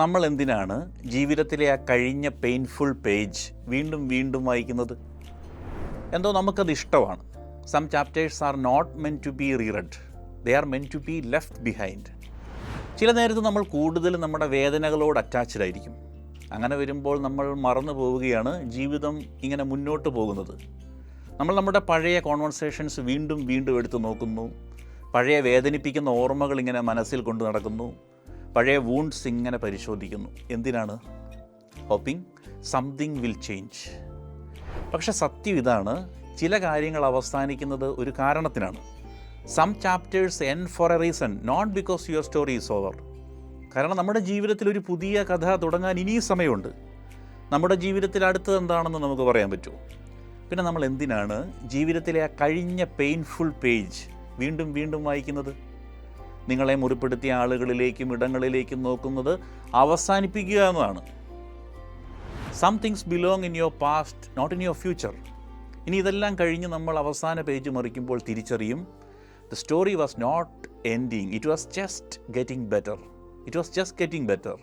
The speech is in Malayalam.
നമ്മൾ എന്തിനാണ് ജീവിതത്തിലെ ആ കഴിഞ്ഞ പെയിൻഫുൾ പേജ് വീണ്ടും വീണ്ടും വായിക്കുന്നത്? എന്തോ നമുക്കത് ഇഷ്ടമാണ്. Some chapters are not meant to be reread, they are meant to be left behind. ചില നേരത്ത് നമ്മൾ കൂടുതൽ നമ്മുടെ വേദനകളോട് അറ്റാച്ച്ഡ് ആയിരിക്കും. അങ്ങനെ വരുമ്പോൾ നമ്മൾ മറന്നു പോവുകയാണ് ജീവിതം ഇങ്ങനെ മുന്നോട്ട് പോകുന്നത്. നമ്മൾ നമ്മുടെ പഴയ കോൺവെർസേഷൻസ് വീണ്ടും വീണ്ടും എടുത്ത് നോക്കുന്നു, പഴയ വേദനിപ്പിക്കുന്ന ഓർമ്മകൾ ഇങ്ങനെ മനസ്സിൽ കൊണ്ട് നടക്കുന്നു, പഴയ വൂണ്ട്സ് ഇങ്ങനെ പരിശോധിക്കുന്നു. എന്തിനാണ്? Hoping something will change. പക്ഷെ സത്യം ഇതാണ്, ചില കാര്യങ്ങൾ അവസാനിക്കുന്നത് ഒരു കാരണത്തിനാണ്. Some chapters end for a reason, not because your story is over. കാരണം നമ്മുടെ ജീവിതത്തിൽ ഒരു പുതിയ കഥ തുടങ്ങാൻ ഇനിയും സമയമുണ്ട്. നമ്മുടെ ജീവിതത്തിൽ അടുത്തത് എന്താണെന്ന് നമുക്ക് പറയാൻ പറ്റുമോ? പിന്നെ നമ്മൾ എന്തിനാണ് ജീവിതത്തിലെ ആ കഴിഞ്ഞ പെയിൻഫുൾ പേജ് വീണ്ടും വീണ്ടും വായിക്കുന്നത്? നിങ്ങളെ മുറിപ്പെടുത്തിയ ആളുകളിലേക്കും ഇടങ്ങളിലേക്കും നോക്കുന്നത് അവസാനിപ്പിക്കുക എന്നതാണ്. Some things belong in your past, not in your future. ഇനി ഇതെല്ലാം കഴിഞ്ഞ് നമ്മൾ അവസാന പേജ് മറിക്കുമ്പോൾ തിരിച്ചറിയും, the story was not ending, it was just getting better.